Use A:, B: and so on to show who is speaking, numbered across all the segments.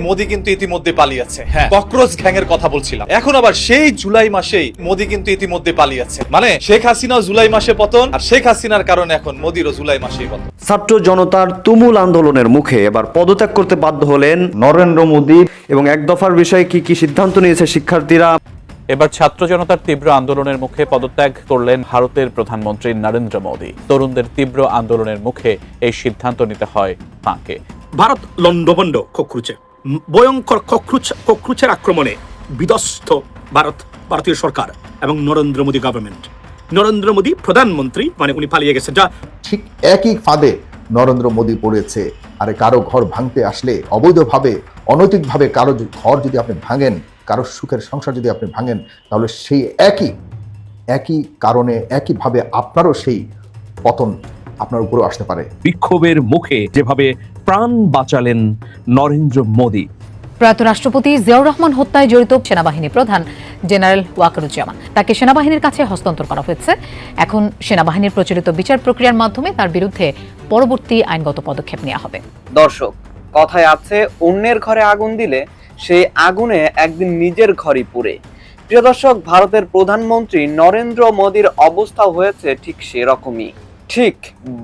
A: মোদি কিন্তু ইতিমধ্যে পালিয়েছে। হ্যাঁ, ককরোচ গ্যাংয়ের কথা বলছিলাম। এখন আবার সেই জুলাই মাসেই মোদি কিন্তু ইতিমধ্যে পালিয়েছে। মানে শেখ হাসিনা জুলাই মাসে পতন, আর শেখ হাসিনার কারণে এখন মোদিরও জুলাই মাসেই পতন।
B: ছাত্র জনতার তুমুল আন্দোলনের মুখে এবার পদত্যাগ করতে বাধ্য হলেন নরেন্দ্র মোদি। এবং এক দফার বিষয়ে কি কি সিদ্ধান্ত নিয়েছে শিক্ষার্থীরা।
C: এবার ছাত্র জনতার তীব্র আন্দোলনের মুখে পদত্যাগ করলেন ভারতের প্রধানমন্ত্রী নরেন্দ্র মোদি। তরুণদের তীব্র আন্দোলনের মুখে এই সিদ্ধান্ত নিতে হয় তাঁকে।
D: ভারত লন্ডভন্ড ককরুচে, ভয়ঙ্কর ককরুচের আক্রমণে বিধ্বস্ত ভারতীয় সরকার এবং নরেন্দ্র মোদী গভর্নমেন্ট। নরেন্দ্র মোদী প্রধানমন্ত্রী, মানে উনি পালিয়ে গেছেন। যা
E: ঠিক একই ফাঁদে নরেন্দ্র মোদী পড়েছে। আরে কারো ঘর ভাঙতে আসলে অবৈধভাবে, অনৈতিকভাবে কারো ঘর যদি আপনি ভাঙেন, কারো সুখের সংসার যদি আপনি ভাঙেন, তাহলে সেই একই কারণে একইভাবে আপনারও সেই পতন আপনার উপরেও আসতে পারে।
F: বিক্ষোভের মুখে যেভাবে প্রাণ বাঁচালেন নরেন্দ্র মোদী।
G: প্রয়াত রাষ্ট্রপতি জিয়াউর রহমান হত্যায় জড়িত সেনাবাহিনী প্রধান জেনারেল ওয়াকারুজ্জামান, তাকে সেনাবাহিনীর কাছে হস্তান্তর করা হয়েছে। এখন সেনাবাহিনীর প্রচলিত বিচার প্রক্রিয়ার মাধ্যমে তার বিরুদ্ধে পরবর্তী আইনগত পদক্ষেপ নেওয়া হবে।
H: দর্শক, কথায় আছে অন্যের ঘরে আগুন দিলে সেই আগুনে একদিন নিজের ঘরই পুড়ে। প্রিয় দর্শক, ভারতের প্রধানমন্ত্রী নরেন্দ্র মোদীর অবস্থা হয়েছে ঠিক সেরকমই। ঠিক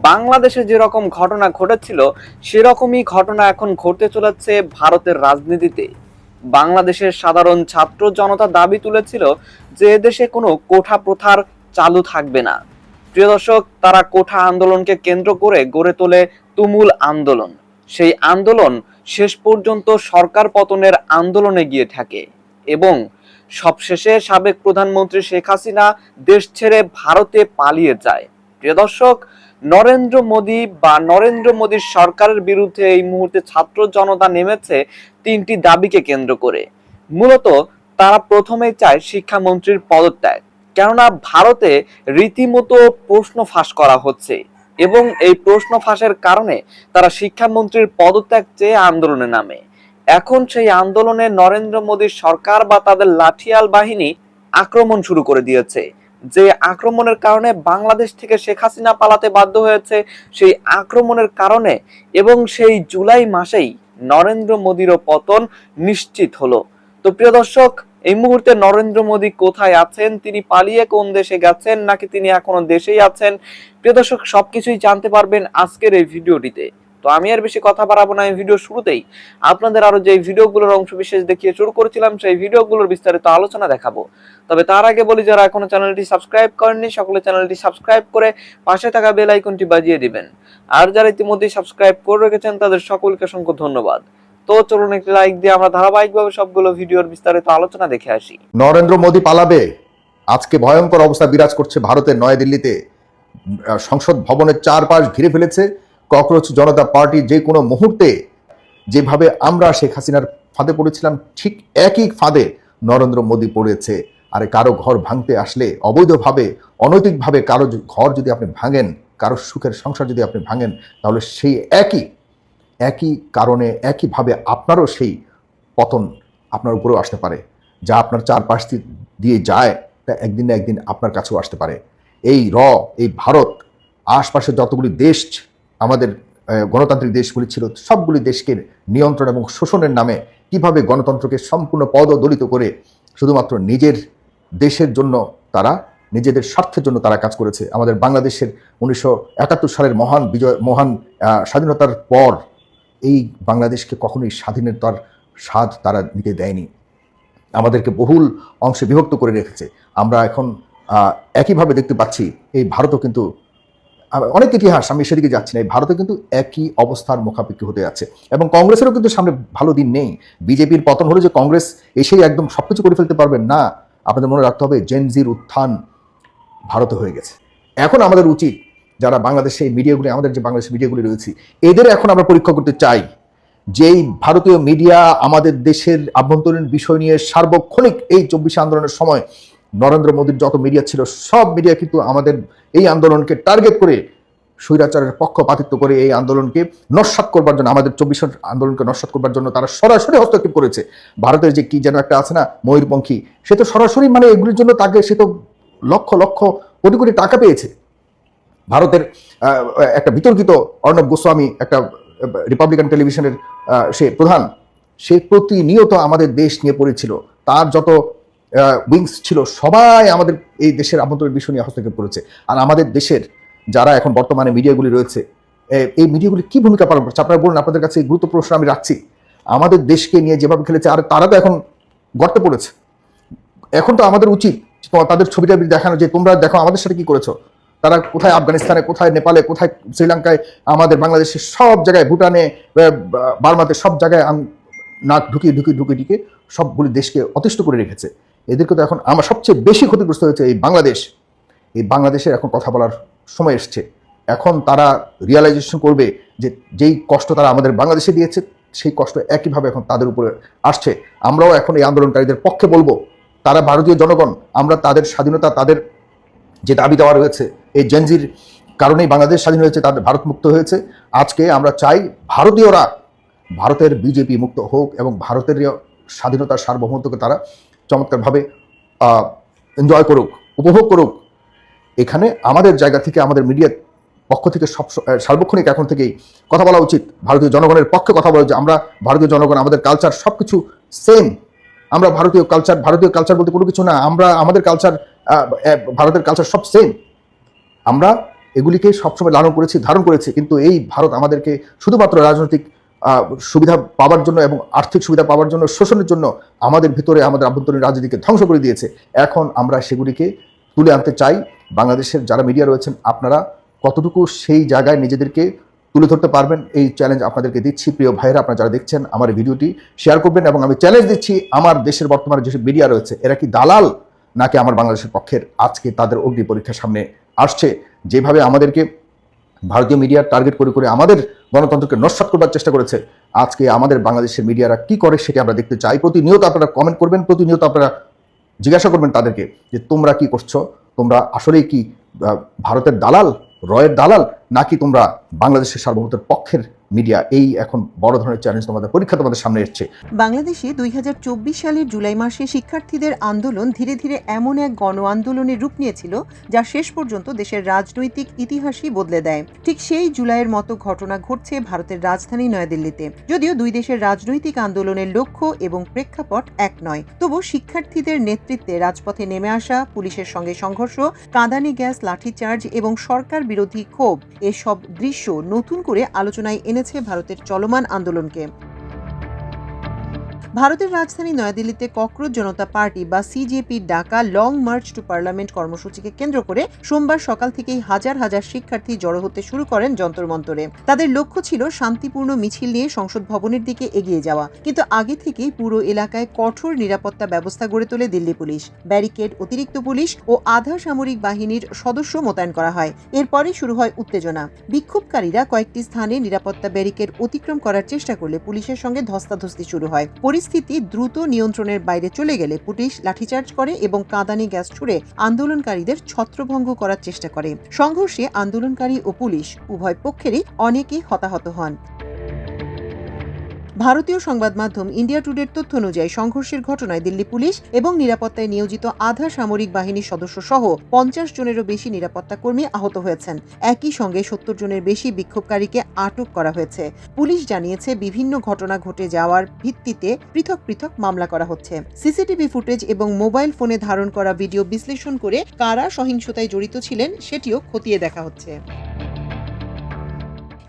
H: বাংলাদেশে যেরকম ঘটনা ঘটেছিল সেরকমই ঘটনা এখন ঘটতে চলেছে ভারতের রাজনীতিতে। বাংলাদেশের সাধারণ ছাত্র জনতা দাবি তুলেছিল যে দেশে কোনো কোঠা প্রথার চালু থাকবে না। প্রিয় দর্শক, তারা কোঠা আন্দোলনকে কেন্দ্র করে গড়ে তোলে তুমুল আন্দোলন। সেই আন্দোলন শেষ পর্যন্ত সরকার পতনের আন্দোলনে গিয়ে থাকে এবং সবশেষে সাবেক প্রধানমন্ত্রী শেখ হাসিনা দেশ ছেড়ে ভারতে পালিয়ে যায়। প্রিয় দর্শক, নরেন্দ্র মোদী বা নরেন্দ্র মোদীর সরকারের বিরুদ্ধে এই মুহূর্তে ছাত্র জনতা নেমেছে তিনটি দাবিকে কেন্দ্র করে। মূলত তারা প্রথমেই চায় শিক্ষামন্ত্রীর পদত্যাগ, কেননা ভারতে রীতিমতো প্রশ্ন ফাঁস করা হচ্ছে এবং এই প্রশ্ন ফাঁসের কারণে তারা শিক্ষামন্ত্রীর পদত্যাগ চেয়ে আন্দোলনে নামে। এখন সেই আন্দোলনে নরেন্দ্র মোদীর সরকার বা তাদের লাঠিয়াল বাহিনী আক্রমণ শুরু করে দিয়েছে। যে আক্রমণের কারণে বাংলাদেশ থেকে শেখ হাসিনা পালাতে বাধ্য হয়েছে, সেই আক্রমণের কারণে এবং সেই জুলাই মাসেই নরেন্দ্র মোদীরও পতন নিশ্চিত হলো। তো প্রিয় দর্শক, এই মুহূর্তে নরেন্দ্র মোদী কোথায় আছেন, তিনি পালিয়ে কোন দেশে গেছেন নাকি তিনি এখনো দেশেই আছেন, প্রিয় দর্শক সবকিছুই জানতে পারবেন আজকের এই ভিডিওটিতে। তো আমি আর বেশি কথা বাড়াবো না। এই ভিডিও শুরুতেই আপনাদের আরো যে ভিডিওগুলোর অংশ বিশেষ দেখিয়ে শুরু করেছিলাম সেই ভিডিওগুলোর বিস্তারিত আলোচনা দেখাবো। তবে তার আগে বলি, যারা এখনো চ্যানেলটি সাবস্ক্রাইব করেননি সকলে চ্যানেলটি সাবস্ক্রাইব করে পাশে থাকা বেল আইকনটি বাজিয়ে দিবেন। আর যারা ইতিমধ্যে সাবস্ক্রাইব করে রেখেছেন তাদের সকলকে অসংখ্য ধন্যবাদ। তো চলুন একটি লাইক দিয়ে আমরা ধারাবাহিকভাবে সবগুলো ভিডিওর বিস্তারিত আলোচনা দেখে আসি।
E: নরেন্দ্র মোদী পালাবে। আজকে ভয়ঙ্কর অবস্থা বিরাজ করছে ভারতের নয়াদিল্লিতে। সংসদ ভবনের চারপাশ ঘিরে ফেলেছে ককরোচ জনতা পার্টি। যে কোনো মুহূর্তে যেভাবে আমরা শেখ হাসিনার ফাঁদে পড়েছিলাম, ঠিক একই ফাঁদে নরেন্দ্র মোদী পড়েছে। আরে কারো ঘর ভাঙতে আসলে অবৈধভাবে, অনৈতিকভাবে কারো ঘর যদি আপনি ভাঙেন, কারো সুখের সংসার যদি আপনি ভাঙেন, তাহলে সেই একই কারণে একইভাবে আপনারও সেই পতন আপনার উপরেও আসতে পারে। যা আপনার চারপাশ দিয়ে যায় তা একদিন না একদিন আপনার কাছেও আসতে পারে। এই ভারত আশপাশে যতগুলি দেশ আমাদের গণতান্ত্রিক দেশগুলি ছিল, সবগুলি দেশকে নিয়ন্ত্রণ এবং শোষণের নামে কিভাবে গণতন্ত্রকে সম্পূর্ণ পদদলিত করে শুধুমাত্র নিজের দেশের জন্য তারা, নিজেদের স্বার্থের জন্য তারা কাজ করেছে। আমাদের বাংলাদেশের 1971 সালের মহান স্বাধীনতার পর এই বাংলাদেশকে কখনোই স্বাধীনতার স্বাদ তারা নিতে দেয়নি। আমাদেরকে বহুল অংশে বিভক্ত করে রেখেছে। আমরা এখন একইভাবে দেখতে পাচ্ছি এই ভারতও কিন্তু অনেক ইতিহাস, আমি সেদিকে যাচ্ছি না, এই ভারতে কিন্তু একই অবস্থার মুখাপেক্ষি হতে যাচ্ছে। এবং কংগ্রেসেরও কিন্তু সামনে ভালো দিন নেই। বিজেপির পতন হলে যে কংগ্রেস এসেই একদম সবকিছু করে ফেলতে পারবেন না, আপনাদের মনে রাখতে হবে জেনজির উত্থান ভারতে হয়ে গেছে। এখন আমাদের উচিত, যারা বাংলাদেশে এই মিডিয়াগুলি, আমাদের যে বাংলাদেশের মিডিয়াগুলি রয়েছে, এদের এখন আমরা পরীক্ষা করতে চাই। যেই ভারতীয় মিডিয়া আমাদের দেশের আভ্যন্তরীণ বিষয় নিয়ে সার্বক্ষণিক এই 24 আন্দোলনের সময় নরেন্দ্র মোদীর যত মিডিয়া ছিল, সব মিডিয়া কিন্তু আমাদের এই আন্দোলনকে টার্গেট করে স্বৈরাচারের পক্ষপাতিত্ব করে এই আন্দোলনকে নস্যাৎ করবার জন্য, আমাদের 24 আন্দোলনকে নস্যাৎ করবার জন্য তারা সরাসরি হস্তক্ষেপ করেছে। ভারতের যে কি যেন একটা আছে না, ময়ূরপঙ্খী, সে তো সরাসরি মানে এগুলির জন্য তাকে, সে তো লক্ষ লক্ষ কোটি কোটি টাকা পেয়েছে। ভারতের একটা বিতর্কিত অর্ণব গোস্বামী, একটা রিপাবলিকান টেলিভিশনের সে প্রধান, সে প্রতিনিয়ত আমাদের দেশ নিয়ে পড়েছিল। তার যত উইংস ছিল সবাই আমাদের এই দেশের আভ্যন্তরীণ বিষয় নিয়ে হস্তক্ষেপ করেছে। আর আমাদের দেশের যারা এখন বর্তমানে মিডিয়াগুলি রয়েছে, এই মিডিয়াগুলি কি ভূমিকা পালন করছে আপনারা বলুন। আপনাদের কাছে এই গুরুত্ব প্রশ্ন আমি রাখছি। আমাদের দেশকে নিয়ে যেভাবে খেলেছে, আর তারা তো এখন গর্তে পড়েছে। এখন তো আমাদের উচিত তাদের ছবিটা দেখানো, যে তোমরা দেখো আমাদের সাথে কি করেছো। তারা কোথায় আফগানিস্তানে, কোথায় নেপালে, কোথায় শ্রীলঙ্কায়, আমাদের বাংলাদেশের সব জায়গায়, ভুটানে, বার্মাতে, সব জায়গায় নাক ঢুকিয়ে সবগুলি দেশকে অতিষ্ঠ করে রেখেছে। এদেরকে তো এখন আমার সবচেয়ে বেশি ক্ষতিগ্রস্ত হয়েছে এই বাংলাদেশ। এই বাংলাদেশের এখন কথা বলার সময় এসছে। এখন তারা রিয়ালাইজেশন করবে যে যেই কষ্ট তারা আমাদের বাংলাদেশে দিয়েছে, সেই কষ্ট একইভাবে এখন তাদের উপরে আসছে। আমরাও এখন এই আন্দোলনকারীদের পক্ষে বলবো, তারা ভারতীয় জনগণ, আমরা তাদের স্বাধীনতা, তাদের যে দাবি দেওয়া রয়েছে, এই জেনজির কারণেই বাংলাদেশ স্বাধীন হয়েছে, তাদের ভারত মুক্ত হয়েছে। আজকে আমরা চাই ভারতীয়রা ভারতের বিজেপি মুক্ত হোক এবং ভারতের স্বাধীনতার সার্বভৌমত্বকে তারা চমৎকারভাবে এনজয় করুক, উপভোগ করুক। এখানে আমাদের জায়গা থেকে, আমাদের মিডিয়ার পক্ষ থেকে সার্বক্ষণিক এখন থেকেই কথা বলা উচিত, ভারতীয় জনগণের পক্ষে কথা বলা, যে আমরা ভারতীয় জনগণ, আমাদের কালচার সব কিছু সেম। আমরা ভারতীয় কালচার বলতে কোনো কিছু না। আমরা আমাদের কালচার, ভারতের কালচার সব সেম। আমরা এগুলিকে সবসময় লালন করেছি, ধারণ করেছি। কিন্তু এই ভারত আমাদেরকে শুধুমাত্র রাজনৈতিক সুবিধা পাওয়ার জন্য এবং আর্থিক সুবিধা পাওয়ার জন্য, শোষণের জন্য আমাদের ভিতরে আমাদের আভ্যন্তরীণ রাজনীতিকে ধ্বংস করে দিয়েছে। এখন আমরা সেগুলিকে তুলে আনতে চাই। বাংলাদেশের যারা মিডিয়া রয়েছেন, আপনারা কতটুকু সেই জায়গায় নিজেদেরকে তুলে ধরতে পারবেন, এই চ্যালেঞ্জ আপনাদেরকে দিচ্ছি। প্রিয় ভাইয়েরা, আপনারা যারা দেখছেন আমার এই ভিডিওটি শেয়ার করবেন। এবং আমি চ্যালেঞ্জ দিচ্ছি, আমার দেশের বর্তমানে যেসব মিডিয়া রয়েছে, এরা কি দালাল নাকি আমার বাংলাদেশের পক্ষের? আজকে তাদের অগ্নি পরীক্ষার সামনে আসছে। যেভাবে আমাদেরকে ভারতীয় মিডিয়া টার্গেট করে আমাদের গণতন্ত্রকে নস্যাৎ করবার চেষ্টা করেছে, আজকে আমাদের বাংলাদেশের মিডিয়ারা কি করে সেটা আমরা দেখতে চাই। প্রতিনিয়ত আপনারা কমেন্ট করবেন, প্রতিনিয়ত আপনারা জিজ্ঞাসা করবেন তাদেরকে যে তোমরা কি করছো, তোমরা আসলেই কি ভারতের দালাল, রয়ের দালাল, নাকি তোমরা বাংলাদেশের সার্বভৌমত্বের পক্ষের মিডিয়া? এই এখন বড় ধরনের চ্যালেঞ্জ তোমাদের পরীক্ষা তোমাদের সামনে এসছে।
I: বাংলাদেশে 2024 সালের জুলাই মাসে শিক্ষার্থীদের আন্দোলন ধীরে ধীরে এমন এক গণ আন্দোলনের রূপ নিয়েছিল যা শেষ পর্যন্ত দেশের রাজনৈতিক ইতিহাসই বদলে দেয়। ঠিক সেই জুলাইয়ের মতো ঘটনা ঘটছে ভারতের রাজধানী নয়াদিল্লিতে। যদিও দুই দেশের রাজনৈতিক আন্দোলনের লক্ষ্য এবং প্রেক্ষাপট এক নয়, তবু শিক্ষার্থীদের নেতৃত্বে রাজপথে নেমে আসা, পুলিশের সঙ্গে সংঘর্ষ, কাঁদানে গ্যাস, লাঠিচার্জ এবং সরকার বিরোধী ক্ষোভ, এসব দৃশ্য নতুন করে আলোচনায় এনেছে ভারতের চলমান আন্দোলনকে। ভারতের রাজধানী নয়াদিল্লিতে ককরোচ জনতা পার্টি বা সিজেপির ডাকা লং মার্চ টু পার্লামেন্ট কর্মসূচিকে কেন্দ্র করে সোমবার সকাল থেকেই হাজার হাজার শিক্ষার্থী জড়ো হতে শুরু করেন যন্তর মন্তরে। তাদের লক্ষ্য ছিল শান্তিপূর্ণ মিছিল নিয়ে সংসদ ভবনের দিকে এগিয়ে যাওয়া। কিন্তু আগে থেকেই পুরো এলাকায় কঠোর নিরাপত্তা ব্যবস্থা গড়ে তোলে দিল্লি পুলিশ। ব্যারিকেড, অতিরিক্ত পুলিশ ও আধা সামরিক বাহিনীর সদস্য মোতায়েন করা হয়। এরপরই শুরু হয় উত্তেজনা। বিক্ষোভকারীরা কয়েকটি স্থানে নিরাপত্তা ব্যারিকেড অতিক্রম করার চেষ্টা করলে পুলিশের সঙ্গে ধস্তাধস্তি শুরু হয়। পরিস্থিতি দ্রুত নিয়ন্ত্রণের বাইরে চলে গেলে পুলিশ লাঠিচার্জ করে এবং কাঁদানে গ্যাস ছুড়ে আন্দোলনকারীদের ছত্রভঙ্গ করার চেষ্টা করে। সংঘর্ষে আন্দোলনকারী ও পুলিশ উভয় পক্ষেরই অনেকেই হতাহত হন। ভারতীয় সংবাদ মাধ্যম ইন্ডিয়া টুডের তথ্য অনুযায়ী সংঘর্ষের ঘটনায় দিল্লি পুলিশ এবং নিরাপত্তায় নিয়োজিত আধা সামরিক বাহিনীর সদস্য সহ 50 জনেরও বেশি নিরাপত্তা কর্মী আহত হয়েছেন। একই সঙ্গে 70 জনের বেশি বিক্ষোভকারীকে আটক করা হয়েছে। পুলিশ জানিয়েছে, বিভিন্ন ঘটনা ঘটে যাওয়ার ভিত্তিতে পৃথক পৃথক মামলা করা হচ্ছে। সিসিটিভি ফুটেজ এবং মোবাইল ফোনে ধারণ করা ভিডিও বিশ্লেষণ করে কারা সহিংসতায় জড়িত ছিলেন সেটিও খতিয়ে দেখা হচ্ছে।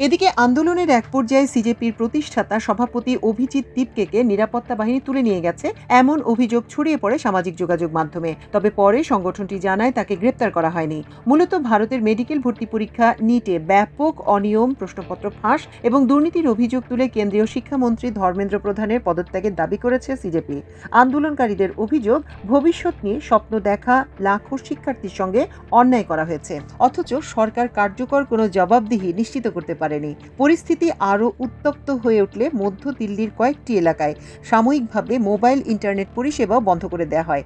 I: এদিকে আন্দোলনের এক পর্যায়ে সিজেপির প্রতিষ্ঠাতা সভাপতি অভিজিৎ দীপকে নিরাপত্তা বাহিনী তুলে নিয়ে গেছে, এমন অভিযোগ ছড়িয়ে পড়ে সামাজিক যোগাযোগ মাধ্যমে। তবে পরে সংগঠনটি জানায় তাকে গ্রেপ্তার করা হয়নি। মূলত ভারতের মেডিকেল ভর্তি পরীক্ষা নিটে ব্যাপক অনিয়ম, প্রশ্নপত্র ফাঁস এবং দুর্নীতির অভিযোগ তুলে কেন্দ্রীয় শিক্ষামন্ত্রী ধর্মেন্দ্র প্রধানের পদত্যাগের দাবি করেছে সিজেপি। আন্দোলনকারীদের অভিযোগ, ভবিষ্যৎ নিয়ে স্বপ্ন দেখা লাখো শিক্ষার্থীর সঙ্গে অন্যায় করা হয়েছে, অথচ সরকার কার্যকর কোনো জবাবদিহি নিশ্চিত করতে পারেনি। পরিস্থিতি আরও উত্তপ্ত হয়ে উঠলে মধ্য দিল্লির কয়েকটি এলাকায় সাময়িকভাবে মোবাইল ইন্টারনেট পরিষেবাও বন্ধ করে দেওয়া হয়।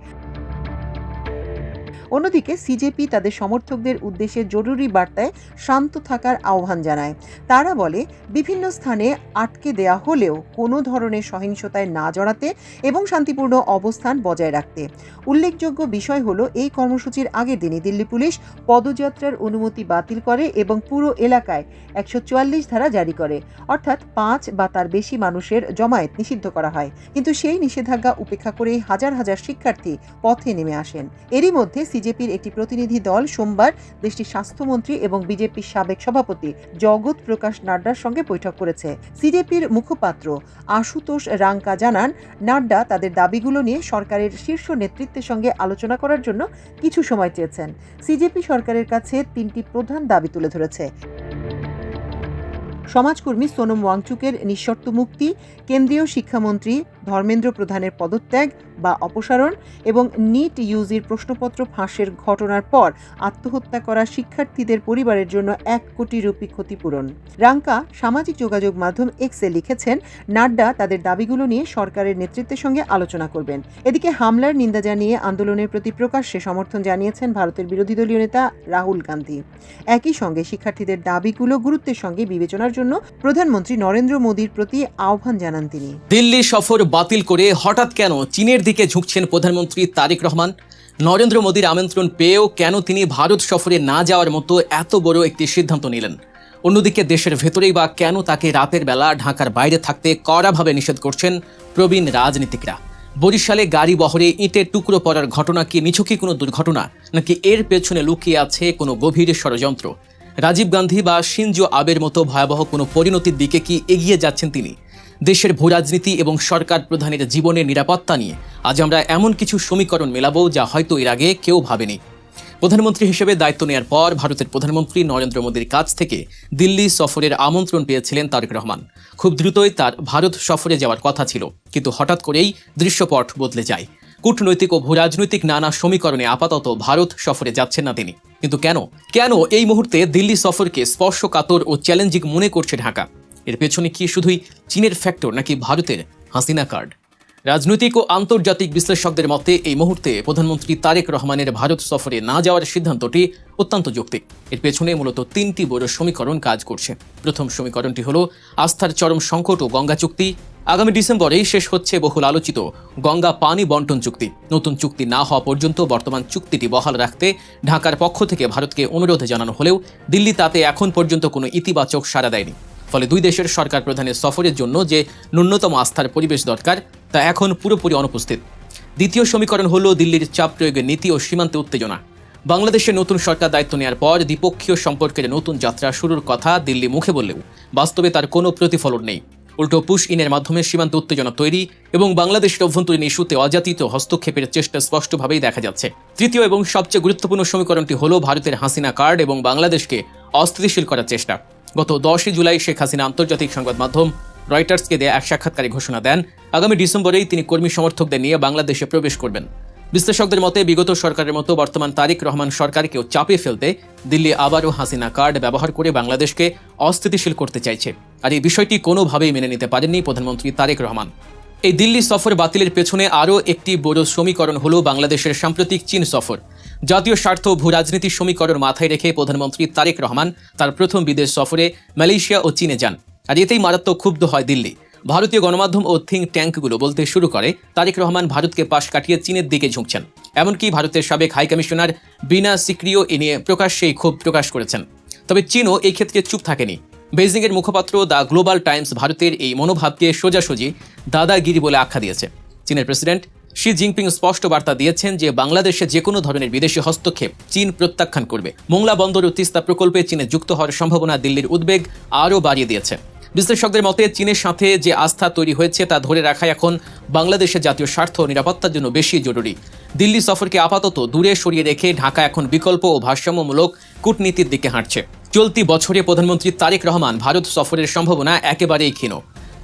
I: অন্যদিকে সিজেপি তাদের সমর্থকদের উদ্দেশ্যে জরুরি বার্তায় শান্ত থাকার আহ্বান জানায়। তারা বলে, বিভিন্ন স্থানে আটকে দেয়া হলেও কোনো ধরনের সহিংসতায় না জড়াতে এবং শান্তিপূর্ণ অবস্থান বজায় রাখতে। উল্লেখযোগ্য বিষয় হলো, এই কর্মসূচির আগের দিনই দিল্লি পুলিশ পদযাত্রার অনুমতি বাতিল করে এবং পুরো এলাকায় 144 ধারা জারি করে, অর্থাৎ 5 বা তার বেশি মানুষের জমায়েত নিষিদ্ধ করা হয়। কিন্তু সেই নিষেধাজ্ঞা উপেক্ষা করে হাজার হাজার শিক্ষার্থী পথে নেমে আসেন। এরই মধ্যে সিজেপির একটি প্রতিনিধি দল সোমবার দেশটির স্বাস্থ্যমন্ত্রী এবং বিজেপির সাবেক সভাপতি জগৎ প্রকাশ নাড্ডার সঙ্গে বৈঠক করেছে। সিজেপির মুখপাত্র আশুতোষ রাঙ্কা জানান, নাড্ডা তাদের দাবিগুলো নিয়ে সরকারের শীর্ষ নেতৃত্বের সঙ্গে আলোচনা করার জন্য কিছু সময় চেয়েছেন। সিজেপি সরকারের কাছে 3টি প্রধান দাবি তুলে ধরেছে: সমাজকর্মী সোনম ওয়াংচুকের নিঃশর্ত মুক্তি, কেন্দ্রীয় শিক্ষামন্ত্রী ধর্মেন্দ্র প্রধানের পদত্যাগ বা অপসারণ এবং নিট ইউজির প্রশ্নপত্র ফাঁসের ঘটনার পর আত্মহত্যা করা শিক্ষার্থীদের পরিবারের জন্য 1 কোটি রুপি ক্ষতিপূরণ। রাঙ্কা সামাজিক যোগাযোগ মাধ্যম এক্সে লিখেছেন, নাড্ডা তাদের দাবিগুলো নিয়ে সরকারের নেতৃত্বের সঙ্গে আলোচনা করবেন। এদিকে হামলার নিন্দা জানিয়ে আন্দোলনের প্রতি প্রকাশ্যে সমর্থন জানিয়েছেন ভারতের বিরোধী দলীয় নেতা রাহুল গান্ধী। একই সঙ্গে শিক্ষার্থীদের দাবিগুলো গুরুত্বের সঙ্গে বিবেচনার জন্য প্রধানমন্ত্রী নরেন্দ্র মোদীর প্রতি আহ্বান জানান তিনি।
J: দিল্লি সফর বাতিল করে হঠাৎ কেন চীনের দিকে ঝুঁকছেন প্রধানমন্ত্রী তারেক রহমান? নরেন্দ্র মোদীর আমন্ত্রণ পেয়েও কেন তিনি ভারত সফরে না যাওয়ার মতো এত বড় একটি সিদ্ধান্ত নিলেন? অন্যদিকে দেশের ভেতরেই বা কেন তাকে রাতের বেলা ঢাকার বাইরে থাকতে কড়াভাবে নিষেধ করছেন প্রবীণ রাজনীতিকরা? বরিশালে গাড়ি বহরে ইটের টুকরো পড়ার ঘটনা কি নিছকই কোনো দুর্ঘটনা, নাকি এর পেছনে লুকিয়ে আছে কোনো গভীর ষড়যন্ত্র? রাজীব গান্ধী বা শিনজো আবের মতো ভয়াবহ কোনো পরিণতির দিকে কি এগিয়ে যাচ্ছেন তিনি? দেশের ভূরাজনীতি এবং সরকার প্রধানের জীবনের নিরাপত্তা নিয়ে আজ আমরা এমন কিছু সমীকরণ মেলাবো যা হয়তো এর আগে কেউ ভাবেনি। প্রধানমন্ত্রী হিসেবে দায়িত্ব নেওয়ার পর ভারতের প্রধানমন্ত্রী নরেন্দ্র মোদীর কাছ থেকে দিল্লি সফরের আমন্ত্রণ পেয়েছিলেন তারেক রহমান। খুব দ্রুতই তার ভারত সফরে যাওয়ার কথা ছিল, কিন্তু হঠাৎ করেই দৃশ্যপট বদলে যায়। কূটনৈতিক ও ভূরাজনৈতিক নানা সমীকরণে আপাতত ভারত সফরে যাচ্ছেন না তিনি। কিন্তু কেন এই মুহূর্তে দিল্লি সফরকে স্পর্শকাতর ও চ্যালেঞ্জিং মনে করছে ঢাকা? এর পেছনে কি শুধুই চীনের ফ্যাক্টর, নাকি ভারতের হাসিনা কার্ড? রাজনৈতিক ও আন্তর্জাতিক বিশ্লেষকদের মতে এই মুহূর্তে প্রধানমন্ত্রী তারেক রহমানের ভারত সফরে না যাওয়ার সিদ্ধান্তটি অত্যন্ত যৌক্তিক। এর পেছনে মূলত 3টি বড় সমীকরণ কাজ করছে। প্রথম সমীকরণটি হলো আস্থার চরম সংকট ও গঙ্গা চুক্তি। আগামী ডিসেম্বরেই শেষ হচ্ছে বহুল আলোচিত গঙ্গা পানি বন্টন চুক্তি। নতুন চুক্তি না হওয়া পর্যন্ত বর্তমান চুক্তিটি বহাল রাখতে ঢাকার পক্ষ থেকে ভারতকে অনুরোধ জানানো হলেও দিল্লি তাতে এখন পর্যন্ত কোনো ইতিবাচক সাড়া দেয়নি। ফলে দুই দেশের সরকার প্রধানের সফরের জন্য যে ন্যূনতম আস্থার পরিবেশ দরকার তা এখন পুরোপুরি অনুপস্থিত। দ্বিতীয় সমীকরণ হলো দিল্লির চাপ প্রয়োগের নীতি ও সীমান্তে উত্তেজনা। বাংলাদেশের নতুন সরকার দায়িত্ব নেওয়ার পর দ্বিপক্ষীয় সম্পর্কের নতুন যাত্রা শুরুর কথা দিল্লি মুখে বললেও বাস্তবে তার কোনো প্রতিফলন নেই। উল্টো পুশ ইনের মাধ্যমে সীমান্ত উত্তেজনা তৈরি এবং বাংলাদেশের অভ্যন্তরীণ ইস্যুতে অযাচিত হস্তক্ষেপের চেষ্টা স্পষ্টভাবেই দেখা যাচ্ছে। তৃতীয় এবং সবচেয়ে গুরুত্বপূর্ণ সমীকরণটি হলো ভারতের হাসিনা কার্ড এবং বাংলাদেশকে অস্থিতিশীল করার চেষ্টা। গত 10 জুলাই শেখ হাসিনা আন্তর্জাতিক সংবাদ মাধ্যম রয়টার্সকে দেয়া এক সাক্ষাৎকারে ঘোষণা দেন আগামী ডিসেম্বরেই তিনি কর্মী সমর্থকদের নিয়ে বাংলাদেশে প্রবেশ করবেন। বিশ্লেষকদের মতে বিগত সরকারের মতো বর্তমান তারেক রহমান সরকারকেও চাপিয়ে ফেলতে দিল্লি আবারও হাসিনা কার্ড ব্যবহার করে বাংলাদেশকে অস্থিতিশীল করতে চাইছে। আর এই বিষয়টি কোনোভাবেই মেনে নিতে পারেননি প্রধানমন্ত্রী তারেক রহমান। এই দিল্লি সফর বাতিলের পেছনে আরও একটি বড় সমীকরণ হলো বাংলাদেশের সাম্প্রতিক চীন সফর। জাতীয় স্বার্থ ও ভূরাজনীতির সমীকরণ মাথায় রেখে প্রধানমন্ত্রী তারেক রহমান তার প্রথম বিদেশ সফরে মালয়েশিয়া ও চীনে যান। আর এতেই মারাত্মক ক্ষুব্ধ হয় দিল্লি। ভারতীয় গণমাধ্যম ও থিঙ্ক ট্যাঙ্কগুলো বলতে শুরু করে তারেক রহমান ভারতকে পাশ কাটিয়ে চীনের দিকে ঝুঁকছেন। এমনকি ভারতের সাবেক হাইকমিশনার বিনা সিক্রিও এ নিয়ে প্রকাশ্যেই ক্ষোভ প্রকাশ করেছেন। তবে চীনও এই ক্ষেত্রে চুপ থাকেনি। বেইজিংয়ের মুখপাত্র দ্য গ্লোবাল টাইমস ভারতের এই মনোভাবকে সোজাসুজি দাদাগিরি বলে আখ্যা দিয়েছে। চীনের প্রেসিডেন্ট শি জিনপিং স্পষ্ট বার্তা দিয়েছেন যে বাংলাদেশে যে কোনো ধরনের বিদেশি হস্তক্ষেপ চীন প্রত্যাখ্যান করবে। মোংলা বন্দর ও তিস্তা প্রকল্পে চীনে যুক্ত হওয়ার সম্ভাবনা দিল্লির উদ্বেগ আরও বাড়িয়ে দিয়েছে। বিশ্লেষকদের মতে চীনের সাথে যে আস্থা তৈরি হয়েছে তা ধরে রাখা এখন বাংলাদেশের জাতীয় স্বার্থ ও নিরাপত্তার জন্য বেশি জরুরি। দিল্লি সফরকে আপাতত দূরে সরিয়ে রেখে ঢাকা এখন বিকল্প ও ভারসাম্যমূলক কূটনীতির দিকে হাঁটছে। চলতি বছরে প্রধানমন্ত্রী তারেক রহমান ভারত সফরের সম্ভাবনা একেবারেই ক্ষীণ।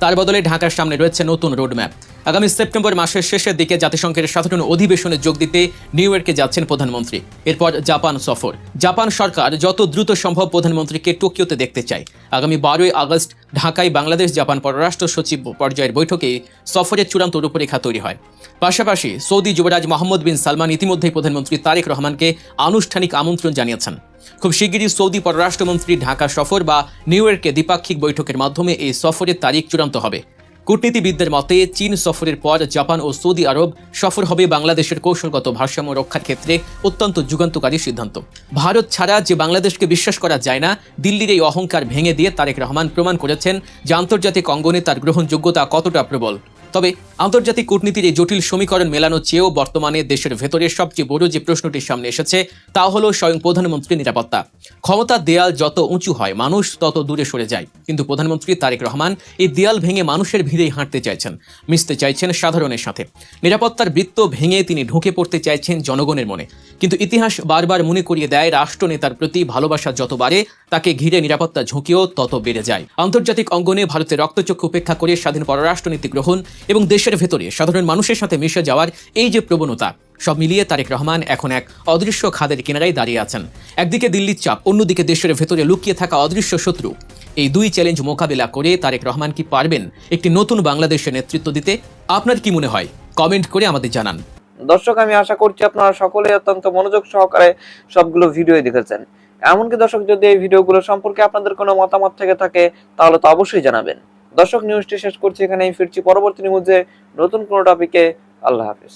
J: তার বদলে ঢাকার সামনে রয়েছে নতুন রোডম্যাপ। আগামী সেপ্টেম্বর মাসের শেষের দিকে জাতিসংঘের সাধারণ অধিবেশনে যোগ দিতে নিউ ইয়র্কে যাচ্ছেন প্রধানমন্ত্রী। এরপর জাপান সফর। জাপান সরকার যত দ্রুত সম্ভব প্রধানমন্ত্রীকে টোকিওতে দেখতে চায়। আগামী 12 আগস্ট ঢাকায় বাংলাদেশ জাপান পররাষ্ট্র সচিব পর্যায়ের বৈঠকে সফরের চূড়ান্ত রূপরেখা তৈরি হয়। পাশাপাশি সৌদি যুবরাজ মোহাম্মদ বিন সালমান ইতিমধ্যেই প্রধানমন্ত্রী তারেক রহমানকে আনুষ্ঠানিক আমন্ত্রণ জানিয়েছেন। খুব শিগগিরই সৌদি পররাষ্ট্রমন্ত্রী ঢাকা সফর বা নিউ ইয়র্কে দ্বিপাক্ষিক বৈঠকের মাধ্যমে এই সফরের তারিখ চূড়ান্ত হবে। কূটনীতিবিদদের মতে চীন সফরের পর জাপান ও সৌদি আরব সফর হবে বাংলাদেশের কৌশলগত ভারসাম্য রক্ষার ক্ষেত্রে অত্যন্ত যুগান্তকারী সিদ্ধান্ত। ভারত ছাড়া যে বাংলাদেশকে বিশ্বাস করা যায় না, দিল্লির এই অহংকার ভেঙে দিয়ে তারেক রহমান প্রমাণ করেছেন যে আন্তর্জাতিক অঙ্গনে তার গ্রহণযোগ্যতা কতটা প্রবল। তবে আন্তর্জাতিক কূটনীতির এই জটিল সমীকরণ মেলানো চেয়েও বর্তমানে দেশের ভেতরে সবচেয়ে বড় যে প্রশ্নটি সামনে এসেছে তা হলো স্বয়ং প্রধানমন্ত্রীর নিরাপত্তা। ক্ষমতার দেয়াল যত উঁচু হয় মানুষ তত দূরে সরে যায়, কিন্তু প্রধানমন্ত্রী তারেক রহমান এই দেয়াল ভেঙে মানুষের ভিড়েই হাঁটতে চাইছেন, মিশতে চাইছেন সাধারণের সাথে। নিরাপত্তার বৃত্ত ভেঙে তিনি ঢুকে পড়তে চাইছেন জনগণের মনে। কিন্তু ইতিহাস বারবার মনে করিয়ে দেয়, রাষ্ট্রনেতার প্রতি ভালোবাসা যত বাড়ে তাকে ঘিরে নিরাপত্তা ঝুঁকিও তত বেড়ে যায়। আন্তর্জাতিক অঙ্গনে ভারতের রক্তচক্ষু উপেক্ষা করে স্বাধীন পররাষ্ট্রনীতি গ্রহণ এবং দেশের ভেতরে সাধারণ মানুষের সাথে মিশে যাওয়ার এই যে প্রবণতা, সব মিলিয়ে তারেক রহমান এখন এক অদৃশ্য খাদের কিনারায় দাঁড়িয়ে আছেন। একদিকে দিল্লির চাপ, অন্যদিকে দেশের ভেতরে লুকিয়ে থাকা অদৃশ্য শত্রু। এই দুই চ্যালেঞ্জ মোকাবিলা করে তারেক রহমান কি পারবেন একটি নতুন বাংলাদেশের নেতৃত্ব দিতে? আপনার কি মনে হয়? কমেন্ট করে আমাদের জানান।
H: দর্শক, আমি আশা করছি আপনারা সকলে অত্যন্ত মনোযোগ সহকারে সবগুলো ভিডিও দেখেছেন। এমনকি দর্শক, যদি এই ভিডিওগুলো সম্পর্কে আপনাদের কোনো মতামত থেকে থাকে তাহলে তো অবশ্যই জানাবেন। দর্শক, নিউজটি শেষ করছি এখানেই, ফিরছি পরবর্তী নিউজে নতুন কোনো টপিকে। আল্লাহ হাফেজ।